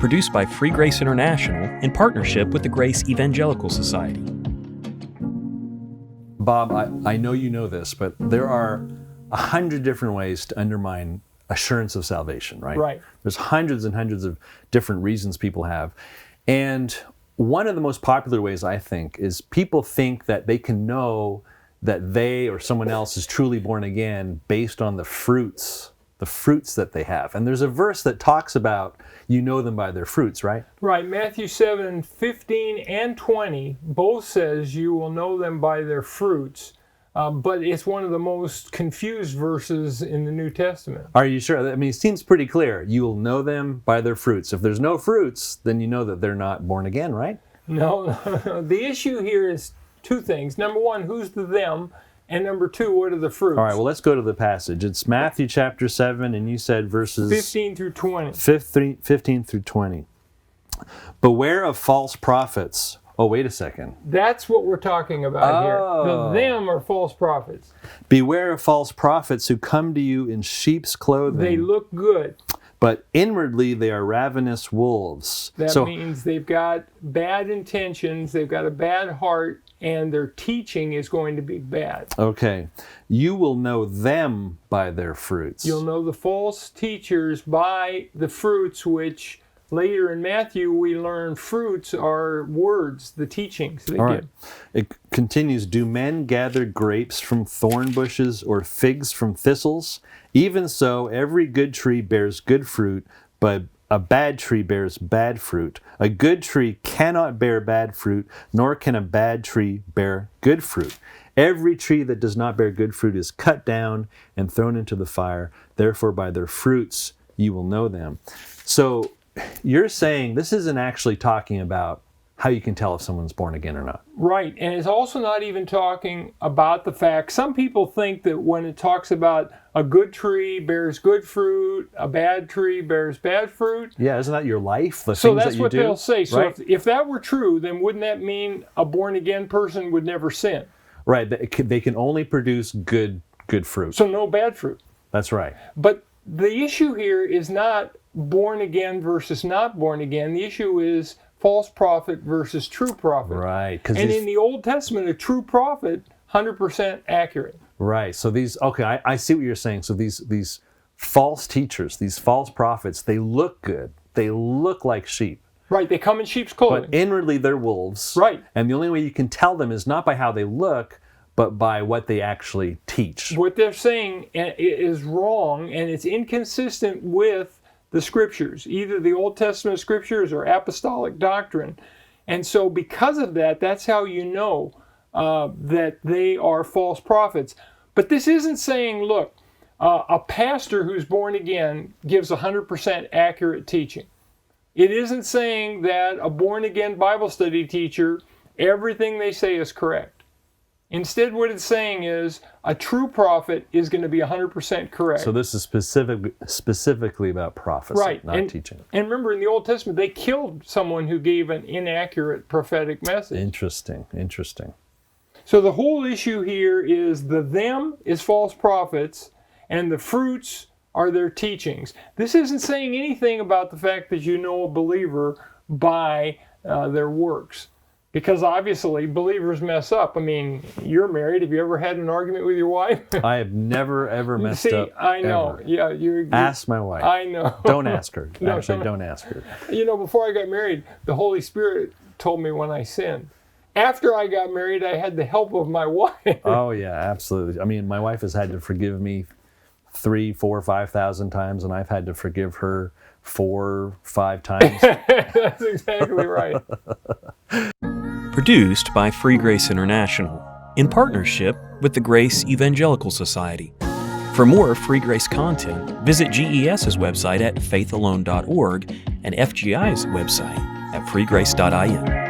produced by Free Grace International in partnership with the Grace Evangelical Society. Bob, I know you know this, but there are 100 different ways to undermine assurance of salvation, right? Right. There's hundreds and hundreds of different reasons people have. And one of the most popular ways, I think, is people think that they can know that they or someone else is truly born again based on the fruits that they have. And there's a verse that talks about you know them by their fruits, right? Right. Matthew 7:15 and 20 both says you will know them by their fruits. But it's one of the most confused verses in the New Testament. Are you sure? I mean, it seems pretty clear. You will know them by their fruits. If there's no fruits, then you know that they're not born again, right? No. The issue here is two things. Number one, who's the them? And number two, what are the fruits? All right, well, let's go to the passage. It's Matthew chapter 7, and you said verses 15 through 20. 15 through 20. Beware of false prophets. Oh, wait a second. That's what we're talking about here. The them are false prophets. Beware of false prophets who come to you in sheep's clothing. They look good. But inwardly they are ravenous wolves. That means they've got bad intentions, they've got a bad heart, and their teaching is going to be bad. Okay. You will know them by their fruits. You'll know the false teachers by the fruits, which later in Matthew we learn fruits are words, the teachings they give. It continues, do men gather grapes from thorn bushes or figs from thistles? Even so, every good tree bears good fruit, but a bad tree bears bad fruit. A good tree cannot bear bad fruit, nor can a bad tree bear good fruit. Every tree that does not bear good fruit is cut down and thrown into the fire. Therefore, by their fruits you will know them. So you're saying this isn't actually talking about how you can tell if someone's born again or not. Right, and it's also not even talking about the fact, some people think that when it talks about a good tree bears good fruit, a bad tree bears bad fruit. Yeah, isn't that your life? So that's what they'll say. So if that were true, then wouldn't that mean a born again person would never sin? Right, they can only produce good fruit. So no bad fruit. That's right. But the issue here is not born again versus not born again. The issue is false prophet versus true prophet. Right. And in the Old Testament, a true prophet, 100% accurate. Right. So I see what you're saying. So these false teachers, these false prophets, they look good. They look like sheep. Right. They come in sheep's clothing. But inwardly they're wolves. Right. And the only way you can tell them is not by how they look, but by what they actually teach. What they're saying is wrong, and it's inconsistent with the scriptures, either the Old Testament scriptures or apostolic doctrine. And so because of that, that's how you know that they are false prophets. But this isn't saying, look, a pastor who's born again gives 100% accurate teaching. It isn't saying that a born again Bible study teacher, everything they say is correct. Instead, what it's saying is a true prophet is going to be 100% correct. So this is specifically about prophecy, right. not teaching. And remember, in the Old Testament, they killed someone who gave an inaccurate prophetic message. Interesting. So the whole issue here is the them is false prophets, and the fruits are their teachings. This isn't saying anything about the fact that you know a believer by their works. Because obviously, believers mess up. I mean, you're married. Have you ever had an argument with your wife? I have never, ever messed up. I know. Ever. Yeah, you're ask my wife. I know. Don't ask her. No, Actually, don't ask her. You know, before I got married, the Holy Spirit told me when I sinned. After I got married, I had the help of my wife. Oh, yeah, absolutely. I mean, my wife has had to forgive me 3,000, 4,000, 5,000 times, and I've had to forgive her 4, 5 times. That's exactly right. Produced by Free Grace International in partnership with the Grace Evangelical Society. For more Free Grace content, visit GES's website at faithalone.org and FGI's website at freegrace.in.